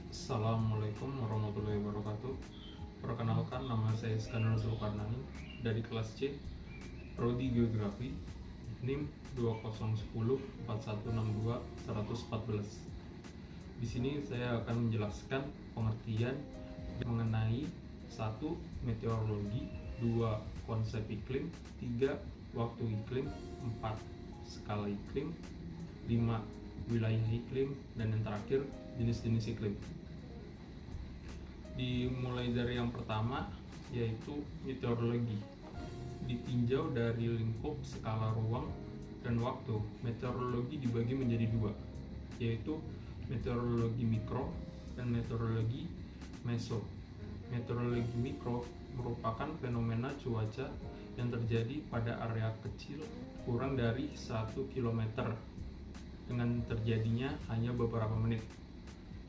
Assalamualaikum warahmatullahi wabarakatuh. Perkenalkan, nama saya Iskandar Zulkarnaini dari kelas C, Prodi Geografi, NIM 20104162-114. Di sini saya akan menjelaskan pengertian mengenai 1. Meteorologi, 2. Konsep iklim, 3. Waktu iklim, 4. Skala iklim, 5. Wilayah iklim, dan yang terakhir jenis-jenis iklim. Dimulai dari yang pertama, yaitu meteorologi. Ditinjau dari lingkup skala ruang dan waktu, meteorologi dibagi menjadi dua, yaitu meteorologi mikro dan meteorologi meso. Meteorologi mikro merupakan fenomena cuaca yang terjadi pada area kecil kurang dari 1 km dengan terjadinya hanya beberapa menit.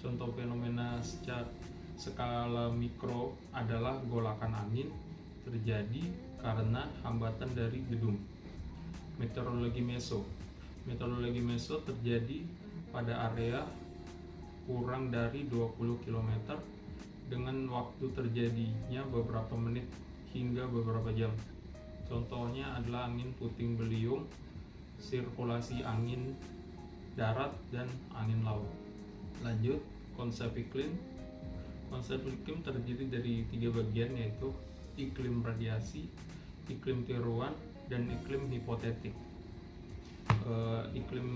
Contoh fenomena secara skala mikro adalah golakan angin terjadi karena hambatan dari gedung. Meteorologi meso. Meteorologi meso terjadi pada area kurang dari 20 km dengan waktu terjadinya beberapa menit hingga beberapa jam. Contohnya adalah angin puting beliung, sirkulasi angin darat, dan angin laut. Lanjut, konsep iklim. Konsep iklim terdiri dari 3 bagian, yaitu iklim radiasi, iklim tiruan, dan iklim hipotetik. Iklim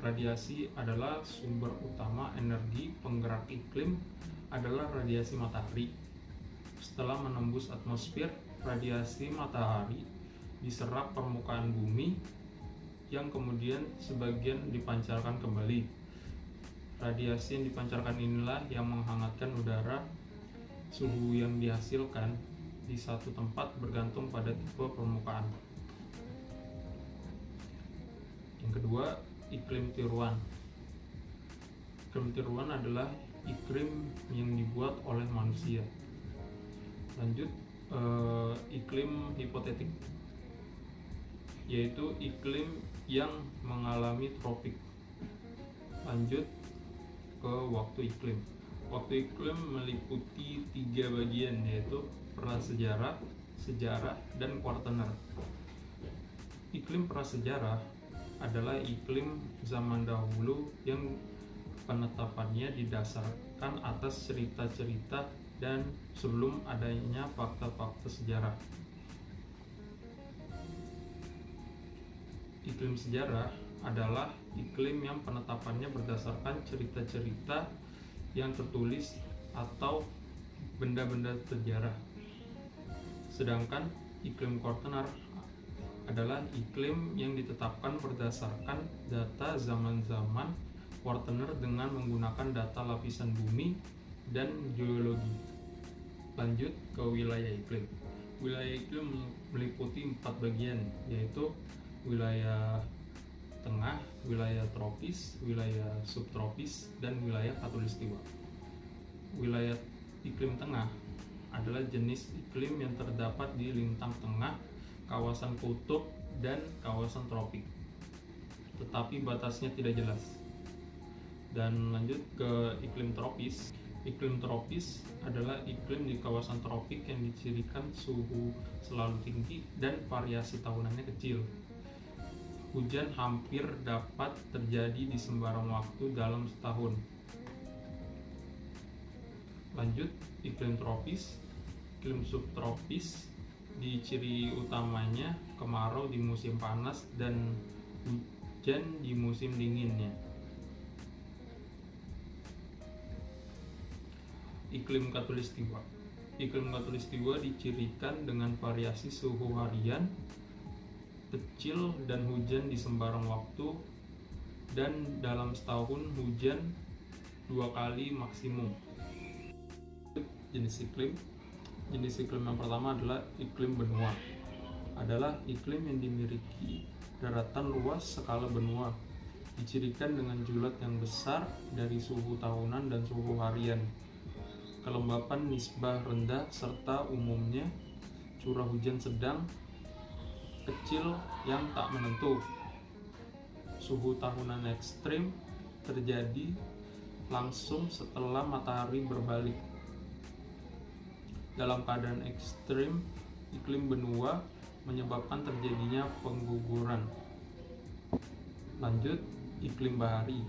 radiasi adalah sumber utama energi penggerak iklim adalah radiasi matahari. Setelah menembus atmosfer, radiasi matahari diserap permukaan bumi yang kemudian sebagian dipancarkan kembali. Radiasi yang dipancarkan inilah yang menghangatkan udara. Suhu yang dihasilkan di satu tempat bergantung pada tipe permukaan. Yang kedua, iklim tiruan. Iklim tiruan adalah iklim yang dibuat oleh manusia. Lanjut, iklim hipotetik, yaitu iklim yang mengalami tropik. Lanjut ke waktu iklim. Waktu iklim meliputi 3 bagian, yaitu prasejarah, sejarah, dan kuartener. Iklim prasejarah adalah iklim zaman dahulu yang penetapannya didasarkan atas cerita-cerita dan sebelum adanya fakta-fakta sejarah. Iklim sejarah adalah iklim yang penetapannya berdasarkan cerita-cerita yang tertulis atau benda-benda sejarah. Sedangkan iklim kuartener adalah iklim yang ditetapkan berdasarkan data zaman-zaman kuartener dengan menggunakan data lapisan bumi dan geologi. Lanjut ke wilayah iklim. Wilayah iklim meliputi 4 bagian, yaitu wilayah tengah, wilayah tropis, wilayah subtropis, dan wilayah khatulistiwa. Wilayah iklim tengah adalah jenis iklim yang terdapat di lintang tengah, kawasan kutub, dan kawasan tropik, tetapi batasnya tidak jelas. Dan lanjut ke iklim tropis. Iklim tropis adalah iklim di kawasan tropik yang dicirikan suhu selalu tinggi dan variasi tahunannya kecil. Hujan hampir dapat terjadi di sembarang waktu dalam setahun. Lanjut, iklim tropis. Iklim subtropis di ciri utamanya kemarau di musim panas dan hujan di musim dinginnya. Iklim khatulistiwa. Iklim khatulistiwa dicirikan dengan variasi suhu harian kecil dan hujan di sembarang waktu, dan dalam setahun hujan 2 kali maksimum. Jenis iklim. Jenis iklim yang pertama adalah iklim benua. Adalah iklim yang dimiliki daratan luas skala benua, dicirikan dengan julat yang besar dari suhu tahunan dan suhu harian, kelembapan nisbah rendah, serta umumnya curah hujan sedang kecil yang tak menentu. Suhu tahunan ekstrim terjadi langsung setelah matahari berbalik. Dalam keadaan ekstrim, iklim benua menyebabkan terjadinya pengguguran. Lanjut, iklim bahari.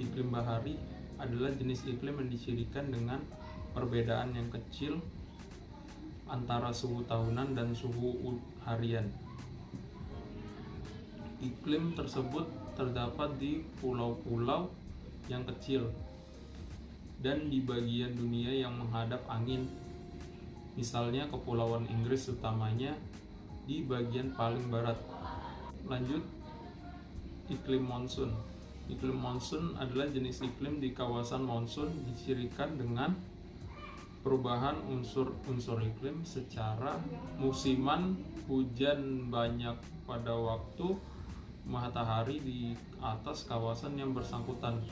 Iklim bahari adalah jenis iklim yang dicirikan dengan perbedaan yang kecil antara suhu tahunan dan suhu harian. Iklim tersebut terdapat di pulau-pulau yang kecil dan di bagian dunia yang menghadap angin. Misalnya Kepulauan Inggris utamanya di bagian paling barat. Lanjut, iklim monsun. Iklim monsun adalah jenis iklim di kawasan monsun dicirikan dengan perubahan unsur-unsur iklim secara musiman, hujan banyak pada waktu matahari di atas kawasan yang bersangkutan.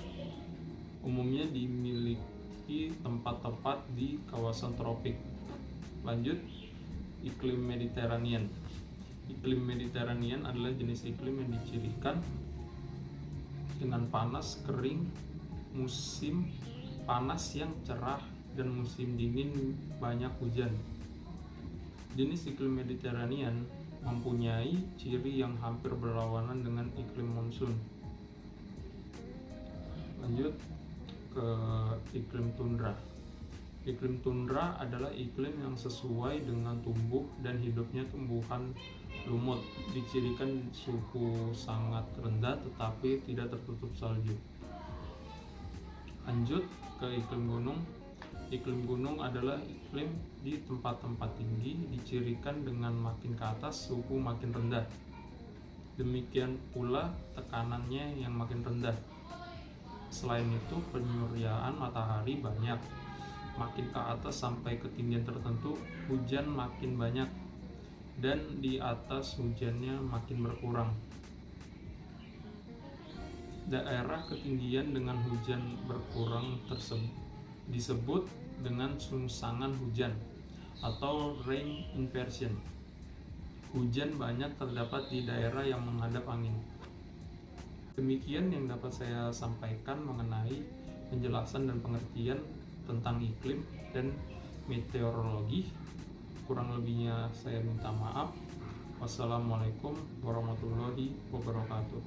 Umumnya dimiliki tempat-tempat di kawasan tropik. Lanjut, iklim Mediterranean. Iklim Mediterranean adalah jenis iklim yang dicirikan dengan panas kering, musim panas yang cerah, dan musim dingin banyak hujan. Jenis iklim Mediterranean mempunyai ciri yang hampir berlawanan dengan iklim monsun. Lanjut ke iklim tundra. Iklim tundra adalah iklim yang sesuai dengan tumbuh dan hidupnya tumbuhan lumut, dicirikan suhu sangat rendah tetapi tidak tertutup salju. Lanjut ke iklim gunung. Iklim gunung adalah iklim di tempat-tempat tinggi, dicirikan dengan makin ke atas suhu makin rendah. Demikian pula tekanannya yang makin rendah. Selain itu, penyuryaan matahari banyak. Makin ke atas sampai ketinggian tertentu, hujan makin banyak, dan di atas hujannya makin berkurang. Daerah ketinggian dengan hujan berkurang tersebut disebut dengan sungsangan hujan atau rain inversion. Hujan banyak terdapat di daerah yang menghadap angin. Demikian yang dapat saya sampaikan mengenai penjelasan dan pengertian tentang iklim dan meteorologi. Kurang lebihnya saya minta maaf. Wassalamualaikum warahmatullahi wabarakatuh.